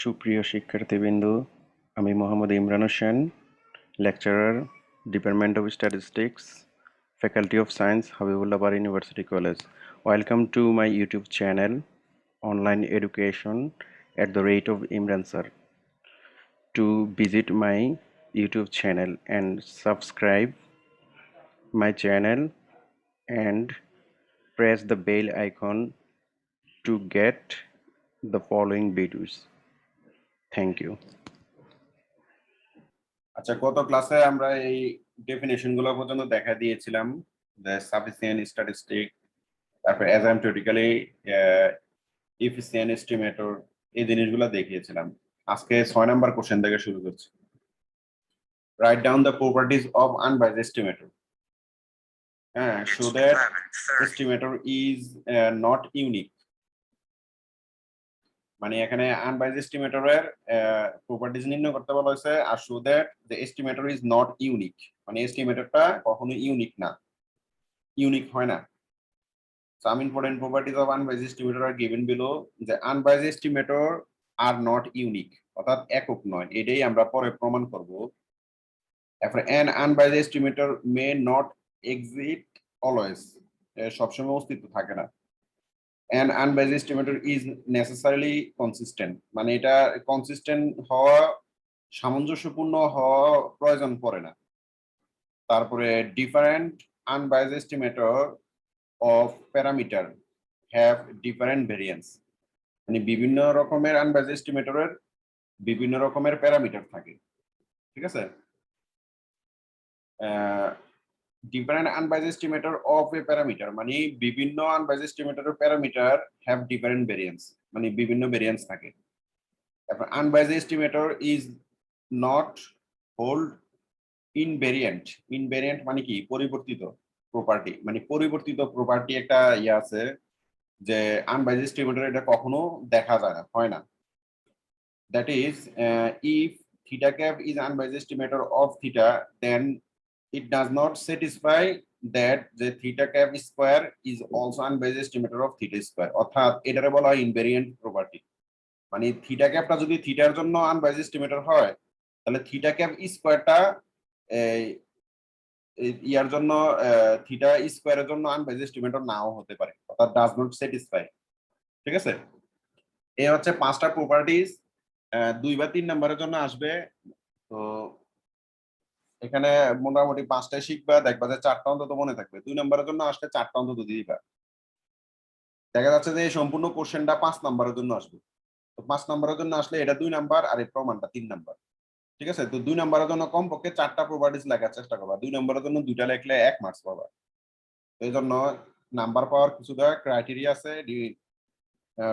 সুপ্রিয় শিক্ষার্থীবৃন্দ, আমি Mohammad Imran Hossain, lecturer, department of statistics, faculty of science, Habibullah Bari university college. Welcome to my YouTube channel, Online Education @ Imran Sir. To visit my YouTube channel and subscribe my channel and press the bell icon to get the following videos. Thank you. আচ্ছা, গত ক্লাসে আমরা এই definition গুলো পর্যন্ত দেখা দিয়েছিলাম, যে সাফিসিয়েন্ট স্ট্যাটিস্টিক, তারপর অ্যাসাইম্পটোটিক্যালি এফিসিয়েন্ট এস্টিমেটর, এই জিনিসগুলো দেখিয়েছিলাম। আজকে 6 নাম্বার কোশ্চেন থেকে শুরু করছি। Write down the properties of unbiased estimator. হ্যাঁ, show that estimator is not unique. মানে এখানে আনবায়াসড এস্টিমেটরের প্রপার্টিজ নির্ণয় করতে বলা হয়েছে, আর show that the estimator is not unique, মানে এস্টিমেটরটা কখনো ইউনিক না, ইউনিক হয় না। Some important properties of unbiased estimator are given below. The unbiased estimator are not unique, অর্থাৎ একক নয়, এটাই আমরা পরে প্রমাণ করব। তারপরে an unbiased estimator may not exist always, সবসময় অস্তিত্ব থাকে না। An unbiased estimator is necessarily consistent, মানে এটা কনসিস্টেন্ট হওয়া, সামঞ্জস্যপূর্ণ হওয়া প্রয়োজন পড়ে না। তারপরে different unbiased estimator of parameter have different variance, মানে বিভিন্ন রকমের আনবায়াসড এস্টিমেটরের বিভিন্ন রকমের প্যারামিটার থাকে, ঠিক আছে। Different unbiased estimator of a parameter, মানে বিভিন্ন আনবায়াসড এস্টিমেটরের প্যারামিটার হ্যাভ ডিফারেন্ট ভেরিয়েন্স, মানে বিভিন্ন ভেরিয়েন্স থাকে। তারপর unbiased estimator is not hold invariant. Invariant মানে কি? পরিবর্তিত প্রপার্টি, মানে পরিবর্তিত প্রপার্টি একটা ইয়ে আছে, যে আনবায়াসড এস্টিমেটর এটা কখনো দেখা যায় না, হয় না। That is, if theta cap is unbiased estimator of theta, then it does not satisfy that the theta cap square is also unbiased estimator of theta square, অর্থাৎ এটারে বলা হয় ইনভেরিয়েন্ট প্রপার্টি। মানে থিটা ক্যাপটা যদি থিটার জন্য আনবায়াসড এস্টিমেটর হয়, তাহলে থিটা ক্যাপ স্কোয়ারটা ইয়ার জন্য, থিটা স্কোয়ারের জন্য আনবায়াসড এস্টিমেটর নাও হতে পারে, অর্থাৎ ডাজ নট স্যাটিসফাই, ঠিক আছে। এই হচ্ছে 5টা প্রপার্টিজ। 2 বা 3 নাম্বারের জন্য আসবে। তো এখানে মোটামুটি 5টাই শিখবা, দেখবা যে 4টা অন্তত মনে থাকবে। 2 নাম্বারের জন্য আসলে 4টা অন্তত দিবা। দেখা যাচ্ছে যে এই সম্পূর্ণ কোশ্চেনটা 5 নাম্বারের জন্য আসবে। তো 5 নাম্বারের জন্য আসলে এটা 2 নাম্বার, আর এই প্রমাণটা 3 নাম্বার, ঠিক আছে। তো 2 নাম্বারের জন্য কমপক্ষে 4টা প্রপার্টিজ লেখার চেষ্টা করবা। 2 নাম্বারের জন্য 2টা লিখলে 1 মার্কস পাবা। এই জন্য নাম্বার পাওয়ার কিছুটা ক্রাইটেরিয়া আছে,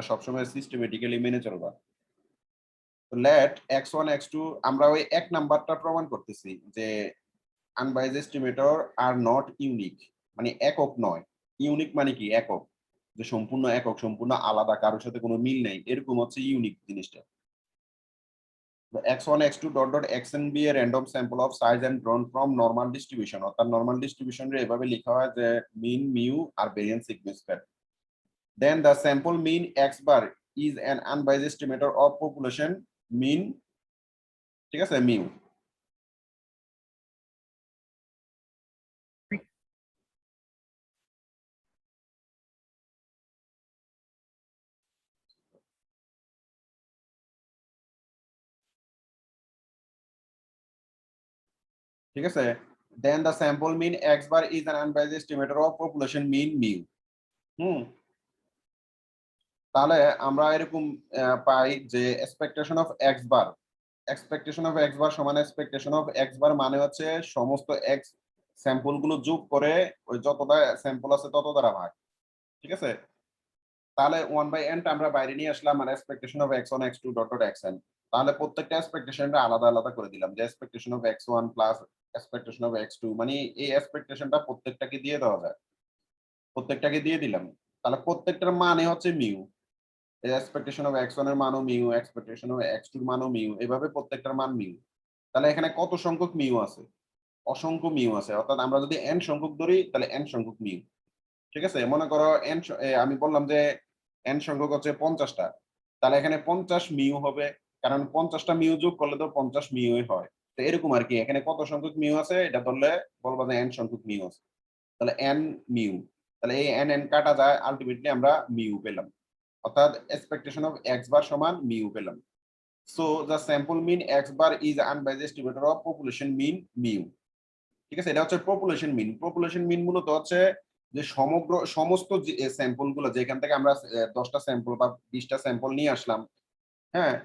সবসময় সিস্টেমেটিক্যালি মেনে চলবা। লেট x1 x2, আমরা ওই 1 নাম্বারটা প্রমাণ করতেছি যে unbiased estimator are not unique, মানে একক নয়। ইউনিক মানে কি? একক, যে সম্পূর্ণ একক, সম্পূর্ণ আলাদা, কারোর সাথে কোনো মিল নেই, এরকম হচ্ছে ইউনিক জিনিসটা। x1 x2 dot dot xn be a random sample of size and drawn from normal distribution, অর্থাৎ নরমাল ডিস্ট্রিবিউশনে এভাবে লেখা হয় যে মিন, মিউ আর variance sigma square. Then the sample mean x bar is an unbiased estimator of population mean, ঠিক আছে, mu. ঠিক আছে। Then the sample mean x bar is an unbiased estimator of population mean mu. তাহলে আমরা এরকম পাই যে expectation of x bar, expectation of x bar সমান এক্সপেকটেশন অফ এক্স বার, মানে হচ্ছে সমস্ত এক্স স্যাম্পল গুলো যোগ করে ওই যতটা স্যাম্পল আছে তত দ্বারা ভাগ, ঠিক আছে। তাহলে 1/n আমরা বাইরে নিয়ে আসলাম, মানে expectation of x1 x2 dot dot xn। তাহলে প্রত্যেকটা এক্সপেকটেশনটা আলাদা আলাদা করে দিলাম, যে expectation of x1 plus expectation of x2, মানে এই এক্সপেকটেশনটা প্রত্যেকটাকে দিয়ে দেওয়া যায়, প্রত্যেকটাকে দিয়ে দিলাম। তাহলে প্রত্যেকটার মানে হচ্ছে মিউ, এক্সপেকটেশন অফ x1 এর মানও মিউ, এক্সপেকটেশন অফ x2 এর মানও মিউ, এভাবে প্রত্যেকটার মান মিউ। তাহলে এখানে কত সংখ্যক মিউ আছে? অসংখ্য মিউ আছে, অর্থাৎ আমরা যদি n সংখ্যক ধরি তাহলে n সংখ্যক মিউ, ঠিক আছে। মনে করো n, আমি বললাম যে n সংখ্যক হচ্ছে 50টা, তাহলে এখানে 50 মিউ হবে, কারণ 50টা মিউ যোগ করলে তো 50 মিউই হয়। তো এরকম আর কি, এখানে কত সংখ্যক মিউ আছে এটা ধরলে বলবো যে n সংখ্যক মিউ আছে, তাহলে n মিউ, তাহলে এই n কাটা যায়, আলটিমেটলি আমরা মিউ পেলাম, অর্থাৎ এক্সপেকটেশন অফ x বার সমান মিউ পেলাম। So the sample mean x bar is unbiased estimator of population mean mu. ঠিক আছে, এটা হচ্ছে পপুলেশন মিন। পপুলেশন মিন মূলত হচ্ছে যে সমস্ত স্যাম্পল গুলো, যেখান থেকে আমরা 10টা স্যাম্পল বা 20টা স্যাম্পল নিয়ে আসলাম, হ্যাঁ,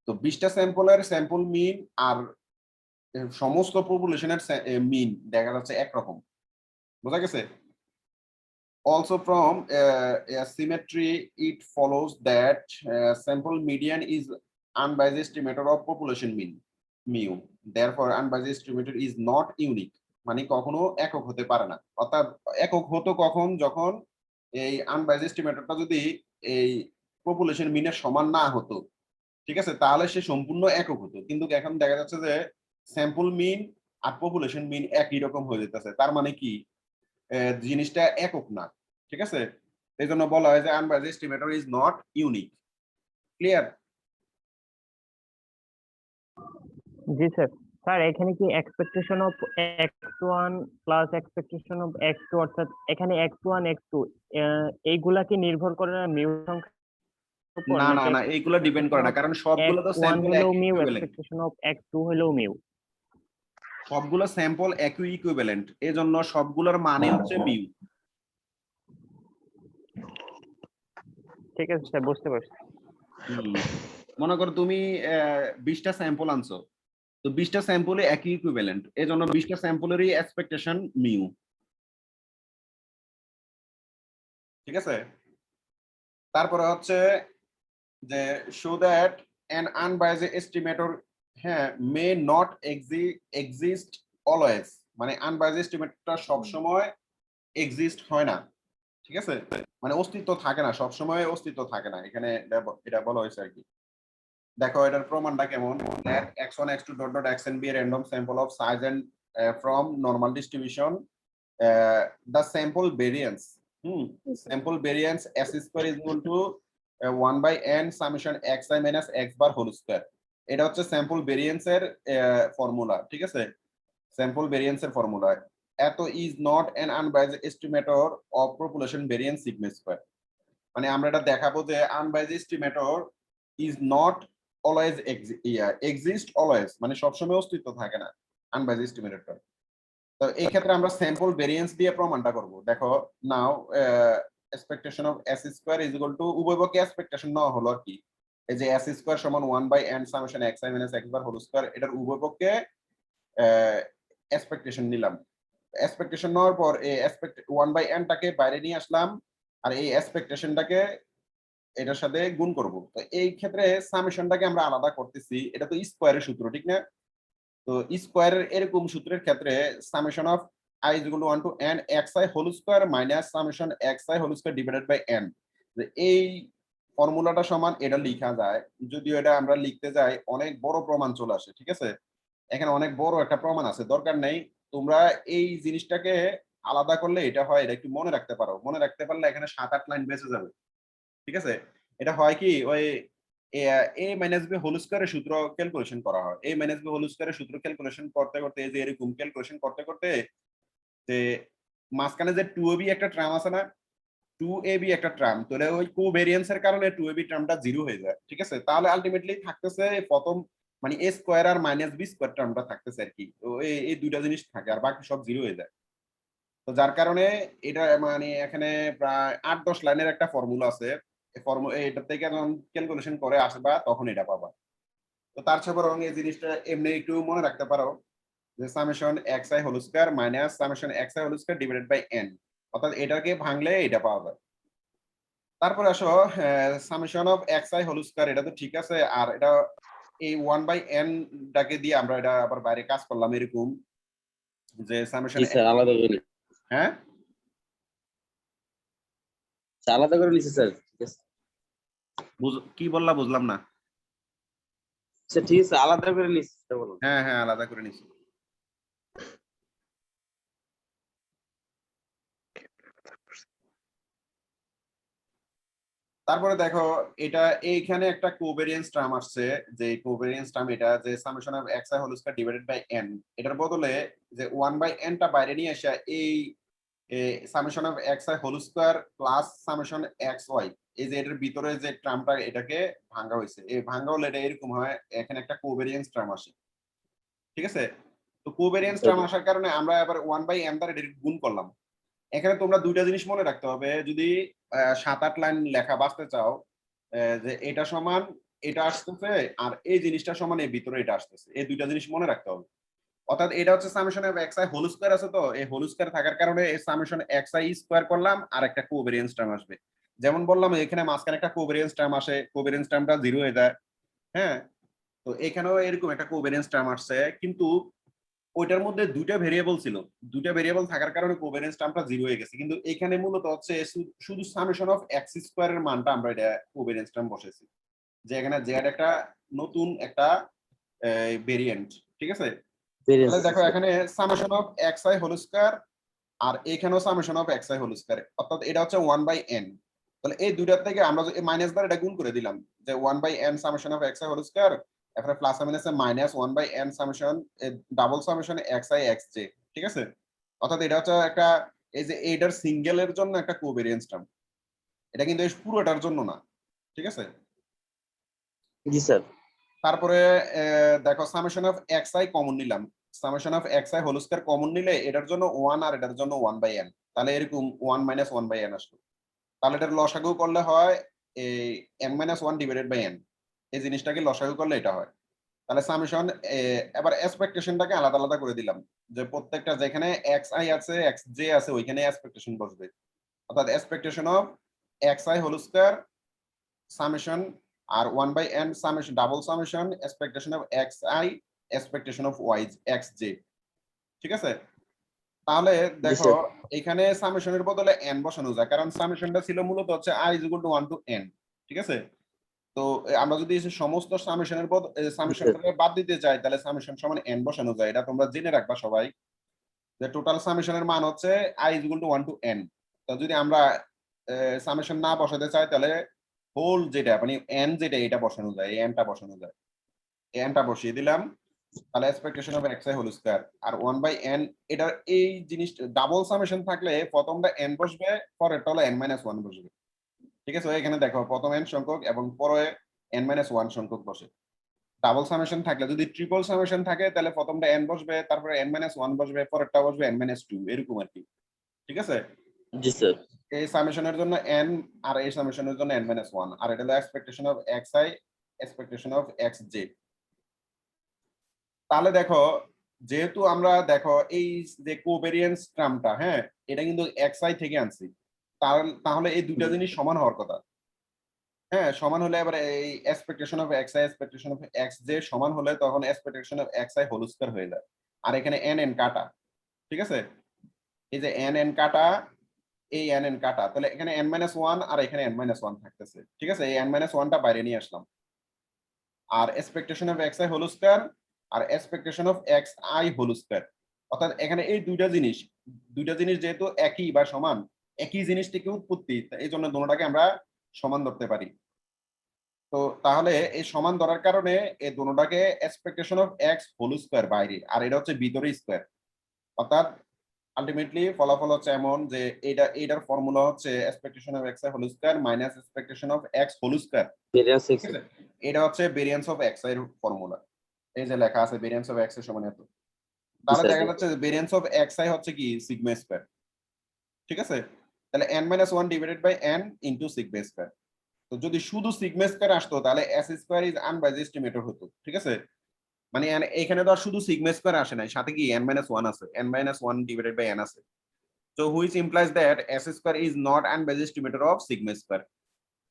তো 20টা স্যাম্পলের স্যাম্পল মিন আর সমস্ত পপুলেশনের মিন দেখা যাচ্ছে একরকম। বোঝা গেছে? Also from a symmetry, it follows that sample median is unbiased estimator of population mean mu. Therefore, unbiased estimator is not unique. মানে কখনো একক হতে পারে না। অর্থাৎ একক হতো কখন, যখন এই আনবায়াসড এস্টিমেটরটা যদি এই পপুলেশন মিনের সমান না হতো, ঠিক আছে, তাহলে সে সম্পূর্ণ একক হতো। কিন্তু এখন দেখা যাচ্ছে যে স্যাম্পল মিন আর পপুলেশন মিন একই রকম হয়ে যেতেছে, তার মানে কি জিনিসটা একক না। ঠিক আছে, এই জন্য বলা হয় যে unbiased estimator is not unique. Clear? G sir. Sir এখানে কি expectation of x1 plus expectation of x2, অর্থাৎ এখানে x1 x2 এইগুলা কি নির্ভর করে না মিউ সংখ্যার উপর, না না নাকি না, এইগুলো ডিপেন্ড করে এক্সপেকটেশন না, অফ কারণ সবগুলো তো x1 স্যাম্পল হলেও একই mu, equivalent. Expectation of x2 হলেও মিউ? সবগুলো স্যাম্পল একই ইকুইভ্যালেন্ট, এজন্য সবগুলোর মানে হচ্ছে মিউ। ঠিক আছে স্যার, বুঝতে পারছি। মনে করো তুমি 20টা স্যাম্পল আনছো, তো 20টা স্যাম্পলে একই ইকুইভ্যালেন্ট, এজন্য 20টা স্যাম্পলেরই এক্সপেকটেশন মিউ। ঠিক আছে, তারপরে হচ্ছে যে show that an unbiased estimator, হ্যাঁ, মে নট এক্সিস্ট অলওয়েজ, মানে আনবায়াসড এস্টিমেটরটা সব সময় এক্সিস্ট হয় না। ঠিক আছে, মানে অস্তিত্ব থাকে না, সব সময় অস্তিত্ব থাকে না, এখানে এটা বলা হয়েছে আর কি। দেখো এটার প্রমাণটা কেমন, that x1 x2 dot dot xn be a random sample of size and from normal distribution, the sample variance, sample variance s square is equal to 1 by n summation xi minus x bar whole square। এটা হচ্ছে sample variance এর formula. ঠিক আছে, sample variance এর formula এত is not an unbiased estimator of population variance sigma square. মানে আমরা এটা দেখাবো যে unbiased estimator is not always exist always, মানে সবসময় অস্তিত্ব থাকে না আনবায়াসড এস্টিমেটরটা। তো এই ক্ষেত্রে আমরা স্যাম্পল ভেরিয়েন্স দিয়ে প্রমাণটা করব। দেখো নাও expectation of s square is equal to, উভয় পক্ষে এক্সপেকটেশন নেওয়া হলো আর কি, এই যে s স্কয়ার সমান 1 by n summation xi minus x bar whole square, এটার উভয় পক্ষে এক্সপেকটেশন নিলাম। এক্সপেকটেশন নেওয়ার পর এই 1 বাই n টাকে বাইরে নিয়ে আসলাম, আর এই এক্সপেকটেশনটাকে এটার সাথে গুণ করব। তো এই ক্ষেত্রে সামেশনটাকে আমরা আলাদা করতেছি, এটা তো স্কয়ারের সূত্র, ঠিক না? তো স্কয়ারের এরকম সূত্রের ক্ষেত্রে summation of i is equal to 1 to n xi whole square minus summation xi whole square divided by n, এই ফর্মুলাটা সমান এটা লেখা যায়। যদিও এটা আমরা লিখতে যাই অনেক বড় প্রমাণ চলে আসে। ঠিক আছে, এখানে অনেক বড় একটা প্রমাণ আছে, দরকার নেই। তোমরা এই জিনিসটাকে আলাদা করলে এটা হয়, এটা একটু মনে রাখতে পারো, মনে রাখতে পারলে এখানে 7-8 লাইন বেঁচে যাবে। ঠিক আছে, এটা হয় কি, ওই a মাইনাস বি হোল স্কয়ারের সূত্র ক্যালকুলেশন করা হয়। a মাইনাস বি হোল স্কয়ারের সূত্র ক্যালকুলেশন করতে করতে, এই যে এরকম ক্যালকুলেশন করতে করতে, যে মাঝখানে যে 2ab একটা টার্ম আছে না, 2ab একটা টার্ম, তাহলে ওই কোভেরিয়েন্স এর কারণে 2ab টার্মটা জিরো হয়ে যায়। ঠিক আছে, তাহলে আলটিমেটলি থাকতেছে প্রথম মানে a স্কয়ার আর মাইনাস b স্কয়ার টার্মটা থাকতেছে আর কি। তো এই দুইটা জিনিস থাকে, আর বাকি সব জিরো হয়ে যায়। তো যার কারণে এটা মানে এখানে প্রায় 8-10 লাইনের একটা ফর্মুলা আছে, এটা থেকে যখন ক্যালকুলেশন করে আসবা তখন এটা পাবা। তো তার চেয়ে বরং এই জিনিসটা এমনি একটু মনে রাখতে পারো, যে summation xi whole square minus summation xi whole square divided by n, অর্থাৎ এটাকে ভাঙলে এটা পাওয়া যায়। তারপর আসো summation of xi whole square, এটা তো ঠিক আছে, আর এটা এই 1 বাই n টাকে দিয়ে আমরা এটা আবার বাইরে কাজ করলাম এরকম, যে সামেশন, জি স্যার, আলাদা করে হ্যাঁ আলাদা করে নিছি স্যার। ঠিক আছে কি বললা বুঝলাম না। স্যার, ঠিক আছে, আলাদা করে নিছি সেটা বলুন। হ্যাঁ হ্যাঁ, আলাদা করে নিছি। তারপরে দেখো এটা এইখানে একটা কোভেরিয়েন্স টার্ম আসছে, যে কোভেরিয়েন্স টার্ম এটা যে summation of x i whole square divided by n, এটার বদলে যে 1/n টা বাইরে নিয়ে আসা এই summation of x i whole square plus summation x y, এই যে এটার ভিতরে যে টার্মটা এটাকে ভাঙা হয়েছে, এই ভাঙা হলে এটা এরকম হয়, এখানে একটা কোভেরিয়েন্স টার্ম আসে। ঠিক আছে, তো কোভেরিয়েন্স টার্ম আসার কারণে আমরা এবার 1/n দ্বারা এটা গুণ করলাম। এখানে তোমরা দুইটা জিনিস মনে রাখতে হবে, যদি 7-8 লাইন লেখা বাঁচতে চাও, যে এটা সমান এটা আসতেছে আর এই জিনিসটা সমান এর ভিতরে এটা আসতেছে, এই দুইটা জিনিস মনে রাখতে হবে। অর্থাৎ এটা হচ্ছে summation of x i whole square আছে, তো এই হোল স্কয়ার থাকার কারণে এই সামেশন এক্স আই স্কয়ার করলাম আর একটা কোভেরিয়েন্স টার্ম আসবে। যেমন বললাম এখানে মাঝখানে একটা কোভেরিয়েন্স টার্ম আসে, কোভেরিয়েন্স টার্মটা 0 হয়ে যায়। হ্যাঁ, তো এখানেও এরকম একটা কোভেরিয়েন্স টার্ম আসছে, কিন্তু ওইটার মধ্যে দুইটা ভেরিয়েবল ছিল, দুইটা ভেরিয়েবল থাকার কারণে কোভেরিয়েন্স টার্মটা 0 হয়ে গেছে, কিন্তু এখানে মূলত হচ্ছে শুধু সামেশন অফ এক্স স্কয়ারের মানটা আমরা এটা কোভেরিয়েন্স টার্ম বসেছি, যে এখানে জেড একটা নতুন একটা ভেরিয়েন্ট। ঠিক আছে, তাহলে দেখো এখানে summation of x i whole square আর এখানেও summation of x i whole square, অর্থাৎ এটা হচ্ছে 1/n। তাহলে এই দুইটার থেকে আমরা যদি মাইনাস দ্বারা এটা গুণ করে দিলাম, যে 1/n summation of x i whole square, এখানে প্লাস মাইনাসে minus 1/n summation double summation x i x j. ঠিক আছে, অর্থাৎ এটা হচ্ছে একটা, এই যে এইটার সিঙ্গেলের জন্য একটা কোভেরিয়েন্স টার্ম, এটা কিন্তু এই পুরোটার জন্য না। ঠিক আছে, জি স্যার। তারপরে দেখো summation of x i common নিলাম, summation of x i whole square common নিলে এটার জন্য 1 আর এটার জন্য 1/n, তাহলে এরকম 1 - 1/n আসলো। তাহলে এটার লসাগু করলে হয় এই n - 1 ডিভাইডেড বাই n, এই জিনিসটাকে লসাগু করলে এটা হয়। তাহলে সামেশন, এবার এক্সপেকটেশনটাকে আলাদা আলাদা করে দিলাম, যে প্রত্যেকটা যেখানে এক্স আই আছে এক্স জে আছে ওইখানে এক্সপেকটেশন বসবে, অর্থাৎ expectation of x i whole square summation আর 1/n summation double summation expectation of x i expectation of y x j. ঠিক আছে, তাহলে জি দেখো স্যার। এখানে সামেশনের বদলে n বসানো যায়, কারণ সামেশনটা ছিল মূলত হচ্ছে i = 1 to n। ঠিক আছে, তো আমরা যদি সমস্ত সামেশনের জি স্যার। সামেশনটাকে বাদ দিতে চাই, তাহলে সামেশন সমান n বসানো যায়, এটা তোমরা জেনে রাখবা সবাই, যে টোটাল সামেশনের মান হচ্ছে i = 1 to n। তো যদি আমরা সামেশন না বসাতে চাই, তাহলে হোল যেটা মানে n যেটা এটা বসানো যায়, এই nটা বসানো যায়, এই nটা বসিয়ে দিলাম। তাহলে expectation of x i whole square আর 1/n, এটার এই জিনিস ডাবল সামেশন থাকলে প্রথমটা n বসবে, পরেরটা হলো n - 1 বসবে। ঠিক আছে, এখানে দেখো প্রথম n সংখ্যক এবং পরে n - 1 সংখ্যক বসে। ডাবল সামেশন থাকলে, যদি ট্রিপল সামেশন থাকে তাহলে প্রথমটা n বসবে, তারপরে n - 1 বসবে, পরেরটা বসবে n - 2, এরকম আর কি। ঠিক আছে, জি স্যার। এই সামেশনের জন্য n আর এই সামেশনের জন্য n - 1, আর এটা হলো expectation of x i expectation of x J. তাহলে দেখো, যেহেতু আমরা দেখো এই যে কোভেরিয়েন্স টার্মটা, হ্যাঁ, এটা কিন্তু এক্স আই থেকে আনছি, তাহলে এই দুইটা জিনিস সমান হওয়ার কথা। হ্যাঁ, সমান হলে এবার এই expectation of x i expectation of x j সমান হলে তখন expectation of x i whole square হয়ে যায়। আর এখানে এন এন কাটা। ঠিক আছে, এই যে এন এন কাটা, এই এন এন কাটা, তাহলে এখানে n - 1 আর এখানে n - 1 থাকতেছে। ঠিক আছে, এই n - 1টা বাইরে নিয়ে আসলাম, আর expectation of x i whole square আর expectation of x i whole square, অর্থাৎ এখানে এই দুইটা জিনিস যেহেতু একই বা সমান, একই জিনিস থেকে উৎপত্তি, এই জন্য দুটোটাকে আমরা সমান ধরতে পারি। তো তাহলে এই সমান ধরার কারণে এই দুটোটাকে expectation of x whole square বাইরে আর এটা হচ্ছে ভিতরে স্কয়ার, অর্থাৎ আলটিমেটলি ফলাফল হচ্ছে এমন যে এটার ফর্মুলা হচ্ছে expectation of x i whole square minus expectation of x whole square. Variance ঠিক এক্স। আছে, এটা হচ্ছে ভেরিয়েন্স অফ এক্স এর ফর্মুলা, এই যে লেখা আছে ভেরিয়েন্স অফ এক্স এর সমান এত। জি তাহলে স্যার। দেখা যাচ্ছে ভেরিয়েন্স অফ এক্স আই হচ্ছে কি সিগমা স্কয়ার। ঠিক আছে, তাহলে n - 1 divided by n into sigma square. তো যদি শুধু সিগমা স্কয়ার আসতো তাহলে s square is unbiased estimator হতো। ঠিক আছে, মানে এখানে তো আর শুধু সিগমা স্কয়ার আসে নাই, সাথে কি n - 1 আছে, n - 1 ডিভাইডেড বাই n আছে। So which implies that s square is not unbiased estimator of sigma square.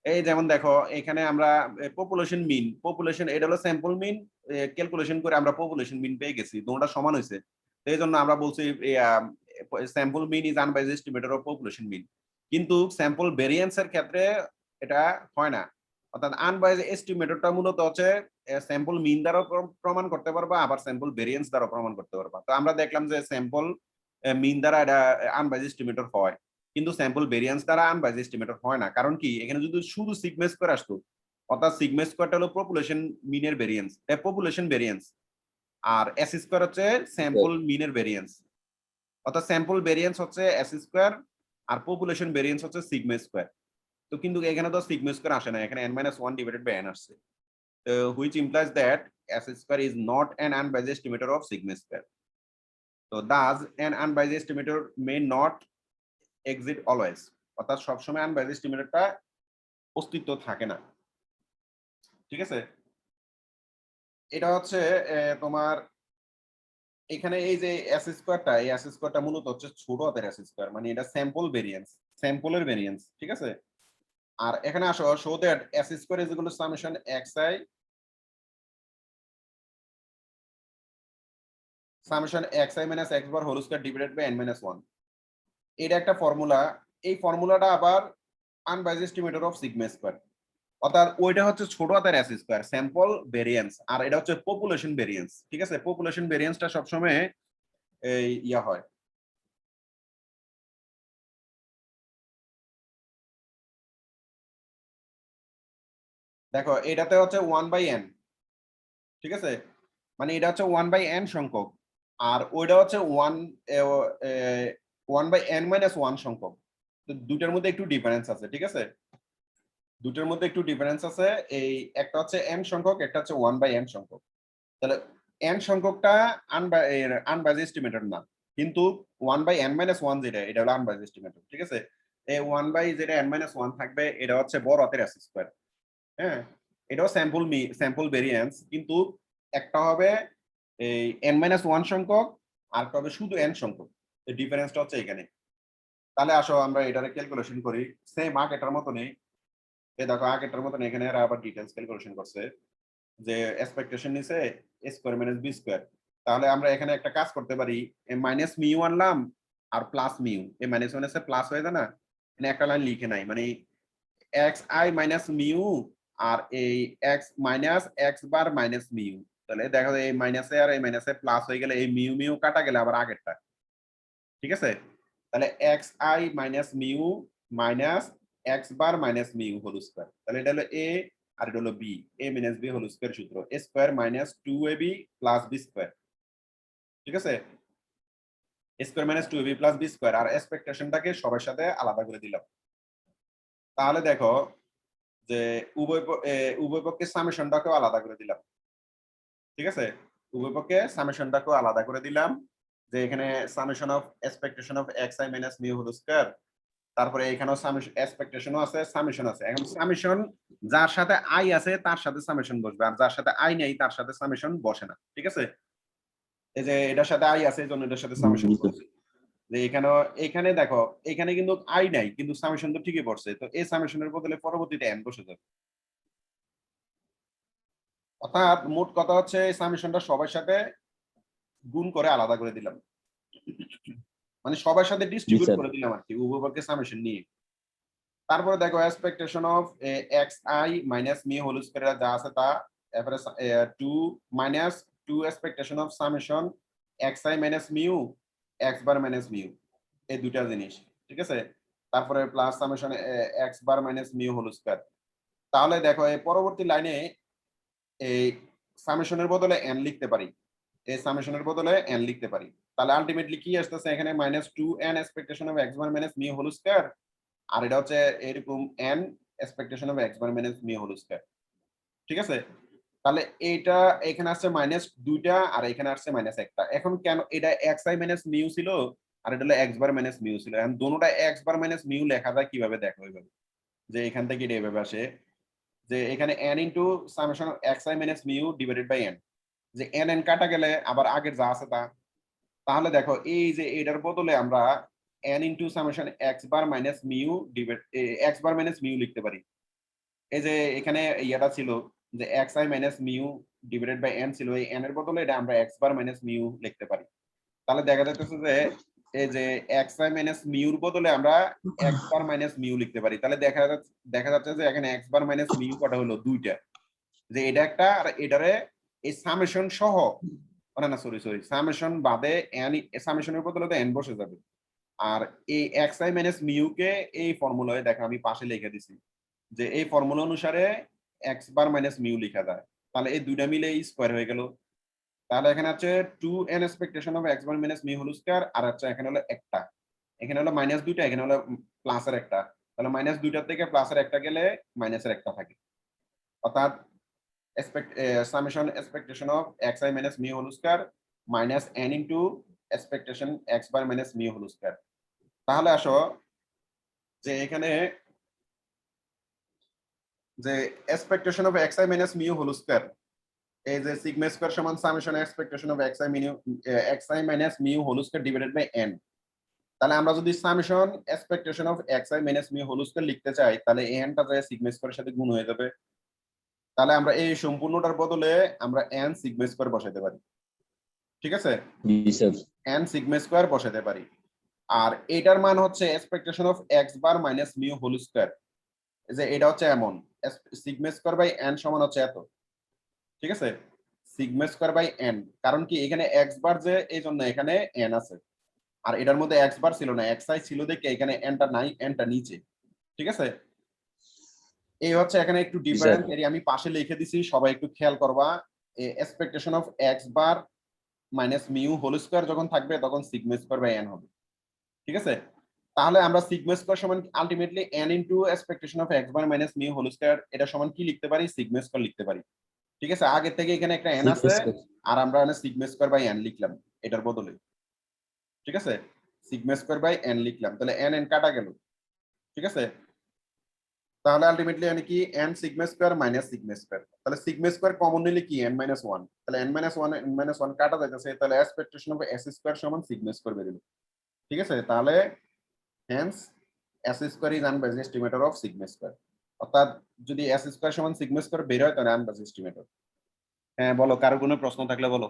এই যেমন দেখো এখানে আমরা পপুলেশন এটা হলো স্যাম্পল মিন, ক্যালকুলেশন করে আমরা পপুলেশন মিন পেয়ে গেছি, দুটোটা সমান হয়েছে, তো এই জন্য আমরা বলছি sample mean is unbiased estimator of population mean. কিন্তু স্যাম্পল ভেরিয়েন্স এর ক্ষেত্রে এটা হয় না, অর্থাৎ আনবাইজড এস্টিমেটরটা মূলত হচ্ছে স্যাম্পল মিন দ্বারা প্রমাণ করতে পারবা, আবার স্যাম্পল ভেরিয়েন্স দ্বারা প্রমাণ করতে পারবা। তো আমরা দেখলাম যে স্যাম্পল মিন দ্বারা এটা আনবাইজড এস্টিমেটর হয়, কিন্তু স্যাম্পল ভেরিয়েন্স দ্বারা আনবাইজ এস্টিমেটর হয় না। কারণ কি, এখানে যদি শুধু সিগমা স্কয়ার আসতো, অর্থাৎ সিগমা স্কয়ারটা হলো পপুলেশন মিনের ভেরিয়েন্স, পপুলেশন ভেরিয়েন্স, আর এস স্কয়ার হচ্ছে স্যাম্পল মিনের ভেরিয়েন্স। অর্থাৎ স্যাম্পল ভেরিয়েন্স হচ্ছে এস স্কয়ার আর পপুলেশন ভেরিয়েন্স হচ্ছে সিগমা স্কয়ার। তো কিন্তু এখানে তো সিগমা স্কয়ার আসে না, এখানে n-1 ডিভাইডেড বাই n আসছে, which implies that s square is not an unbiased estimator of sigma square. So thus an unbiased estimator may not exist always, অর্থাৎ সবসময় আনবাইজড এস্টিমেটরটা অস্তিত্ব থাকে না। ঠিক আছে, এটা হচ্ছে তোমার এখানে এই যে এস স্কয়ারটা, এই এস স্কয়ারটা মূলত হচ্ছে ছোট হাতের এস স্কয়ার, মানে এটা স্যাম্পল ভেরিয়েন্স, স্যাম্পলের ভেরিয়েন্স। ঠিক আছে, আর এখানে আসো show that s square is equal to summation xi summation xi minus x bar whole square divided by n-1। এটা একটা ফর্মুলা, এই ফর্মুলাটা আবার unbiased estimator of sigma square, অর্থাৎ ওইটা হচ্ছে ছোট হাতের এস স্কয়ার স্যাম্পল ভেরিয়েন্স, আর এটা হচ্ছে পপুলেশন ভেরিয়েন্স। ঠিক আছে, পপুলেশন ভেরিয়েন্সটা সবসময় এই ইয়া হয়। দেখো এটাতে হচ্ছে 1/n, ঠিক আছে, মানে এটা হচ্ছে 1/n সংখ্যক, আর ওইটা হচ্ছে 1/n-1 সংখ্যক। তো দুটার মধ্যে একটু ডিফারেন্স আছে। ঠিক আছে, দুটোর মধ্যে একটু ডিফারেন্স আছে, এই একটা হচ্ছে n সংখ্যক, একটা হচ্ছে 1/n সংখ্যক। তাহলে n সংখ্যকটা আনবাইজড এস্টিমেটর না, কিন্তু 1/n-1 যেটা, এটা হলো আনবাইজড এস্টিমেটর। ঠিক আছে, এই 1/n-1 থাকবে, এটা হচ্ছে বড় হাতের এস স্কয়ার। হ্যাঁ, এটাও স্যাম্পল ভেরিয়েন্স, কিন্তু একটা হবে এই n-1 সংখ্যক, আর একটা হবে শুধু n সংখ্যক। এই ডিফারেন্সটা হচ্ছে এখানে। তাহলে আসো আমরা এটারে ক্যালকুলেশন করি, সেম আগেটার মতনই। এই দেখো আগেটার মতন এখানে এরা আবার ডিটেইলস ক্যালকুলেশন করছে, যে এক্সপেকটেশন নিছে a square minus b square. তাহলে আমরা এখানে একটা কাজ করতে পারি, মাইনাস মিউ আনলাম আর প্লাস মিউ, এই মাইনাস মাইনাসে প্লাস হয়ে যায় না, মানে একটা লাইন লিখে নাই, মানে xi মাইনাস মিউ আর এই x minus x bar minus mu. তাহলে দেখো এই মাইনাসে আর এই মাইনাসে প্লাস হয়ে গেলে এই মিউ মিউ কাটা গেলে আবার আগেরটা। ঠিক আছে, তাহলে xi minus mu minus x bar minus mu whole square. তাহলে এটা হলো a আর এটা হলো b, a minus b whole square সূত্র, a square minus 2ab plus b square. ঠিক আছে, a square minus 2ab plus b square, আর এক্সপেকটেশনটাকে সবার সাথে আলাদা করে দিলাম। তাহলে দেখো যে উভয় পক্ষের সামেশনটাকেও আলাদা করে দিলাম। ঠিক আছে, উভয় পক্ষে সামেশনটাকেও আলাদা করে দিলাম, যে এখানে summation of expectation of xi minus mu whole square, তারপরে এখানেও সামেশন এক্সপেকটেশনও আছে, সামেশন আছে। এখন সামেশন যার সাথে আই আছে তার সাথে সামেশন বসবে, আর যার সাথে আই নেই তার সাথে সামেশন বসে না। ঠিক আছে, এই যে এটার সাথে আই আছে, এই জন্য এটার সাথে সামেশন বসে। যে এখানে দেখো এখানে কিন্তু আই নাই, কিন্তু সামেশন তো ঠিকই পড়ছে, তো এই সামেশনের বদলে পরবর্তীতে এন বসে যাবে। অর্থাৎ মোট কথা হচ্ছে এই সামেশনটা সবার সাথে গুণ করে আলাদা করে দিলাম, মানে সবার সাথে ডিস্ট্রিবিউট করে দিলাম আর কি, উভয় পক্ষে সামেশন নিয়ে। তারপরে দেখো expectation of xi minus mu whole square যা আছে তা, তারপরে 2 minus 2 expectation of summation xi minus mu x bar minus mu, এই দুইটা জিনিস। ঠিক আছে, তারপরে plus summation x bar minus mu whole square. তাহলে দেখো এই পরবর্তী লাইনে এই সামেশনের বদলে n লিখতে পারি, এই সামেশনের বদলে n লিখতে পারি। তাহলে আলটিমেটলি কি আসতেছে এখানে, minus 2n expectation of x bar minus mu whole square, আর এটা হচ্ছে এরকম n expectation of x bar minus mu whole square. ঠিক আছে, তাহলে এইটা এখানে আসছে মাইনাস 2টা আর এখানে আসছে মাইনাস 1টা। এখন কেন এটা xi মাইনাস মিউ ছিল আর এটা হলো x বার মাইনাস মিউ ছিল, এখন দোনোটা x বার মাইনাস মিউ লেখা যায় কিভাবে দেখো এইভাবে, যে এখান থেকে এটা এভাবে আসে, যে এখানে n into summation of xi minus mu divided by n, যে n কাটা গেলে আবার আগের যা আছে তা। তাহলে দেখো এই যে এটার বদলে আমরা n into summation x bar minus mu divide x bar minus mu লিখতে পারি। এই যে এখানে ইয়াটা ছিল যে xi minus mu divided by n ছিল, এই n এর বদলে এটা আমরা x বার মাইনাস মিউ লিখতে পারি। তাহলে দেখা যাচ্ছে যে এই যে xi মাইনাস মিউর বদলে আমরা x বার মাইনাস মিউ লিখতে পারি। তাহলে দেখা যাচ্ছে যে এখানে x বার মাইনাস মিউ কটা হলো, দুইটা, যে এটা একটা আর এটারে এই সামেশন সহ, না সরি সামেশন বাদে n, সামেশনের বদলে তো n বসে যাবে, আর এই এক্স আই মাইনাস মিউ কে এই ফর্মুলায় দেখো আমি পাশে লিখে দিছি যে এই ফর্মুলা অনুসারে এক্স বার মাইনাস মিউ লেখা যায়। তাহলে এই দুইটা মিলে স্কোয়ার হয়ে গেল। তাহলে এখানে আছে 2n expectation of x bar minus mu whole square, আর হচ্ছে এখানে হলো একটা, এখানে হলো মাইনাস দুইটা, এখানে হলো প্লাসের একটা। তাহলে মাইনাস দুইটার থেকে প্লাসের একটা গেলে মাইনাসের একটা থাকে, অর্থাৎ summation expectation of xi minus mu whole square minus n into expectation x bar minus mu whole square। তাহলে আসো যে এখানে যে expectation of xi minus mu whole square, এই যে sigma square সমান summation expectation of xi minus mu whole square divided by n। তাহলে আমরা যদি summation expectation of xi minus mu whole square লিখতে চাই, তাহলে n টা যায় sigma square এর সাথে গুণ হয়ে যাবে। তাহলে আমরা এই সম্পূর্ণটার বদলে আমরা n সিগমা স্কয়ার বসাতে পারি, ঠিক আছে? জি স্যার। n সিগমা স্কয়ার বসাতে পারি। আর এটার মান হচ্ছে expectation of x bar minus mu whole square, যে এটা হচ্ছে এমন সিগমা স্কয়ার বাই n সমান হচ্ছে এত, ঠিক আছে? সিগমা স্কয়ার বাই n, কারণ কি এখানে x বার যে এই জন্য এখানে n আছে, আর এটার মধ্যে x বার ছিল না, xi ছিল দেখে এখানে n টা নাই, n টা নিচে, ঠিক আছে? এই হচ্ছে এখানে একটু ডিফারেন্স, এর আমি পাশে লিখে দিছি, সবাই একটু খেয়াল করবা। Expectation of x bar minus mu whole square যখন থাকবে তখন সিগমা স্কয়ার বাই n হবে, ঠিক আছে? তাহলে আমরা সিগমা স্কয়ার সমান ultimately n into expectation of x bar minus mu whole square, এটা সমান কি লিখতে পারি? সিগমা স্কয়ার লিখতে পারি, ঠিক আছে? আগে থেকে এখানে একটা n আছে, আর আমরা এখানে সিগমা স্কয়ার বাই n লিখলাম এটার বদলে, ঠিক আছে? সিগমা স্কয়ার বাই n লিখলাম, তাহলে n n কাটা গেল, ঠিক আছে? তাহলে আলটিমেটলি মানে কি n sigma square minus sigma square, তাহলে সিগমা স্কয়ার কমন নিলে কি n মাইনাস 1, তাহলে n মাইনাস 1 n মাইনাস 1 কাটা যাইতেছে, তাহলে এক্সপেকটেশন অফ s স্কয়ার সমান সিগমা স্কয়ার বের হলো, ঠিক আছে? তাহলে hence s square is unbiased estimator of sigma square, অর্থাৎ যদি s স্কয়ার সমান সিগমা স্কয়ার বের হয় তাহলে আনবাইজড এস্টিমেটর। হ্যাঁ বলো, কারো কোনো প্রশ্ন থাকলে বলো।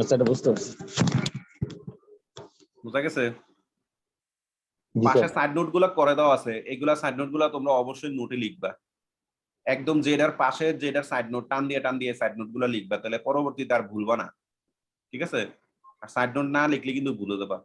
স্যার বুঝতে পারছি। বুঝা গেছে? জি পাশে স্যার। সাইড নোট গুলো করে দেওয়া আছে, এগুলা সাইড নোট গুলো তোমরা অবশ্যই নোটে লিখবা, একদম যেটার পাশে যেটার সাইড নোট টান দিয়ে সাইড নোট গুলো লিখবা, তাহলে পরবর্তীতে আর ভুলবা না, ঠিক আছে? আর সাইড নোট না লিখলে কিন্তু ভুলে যাবা।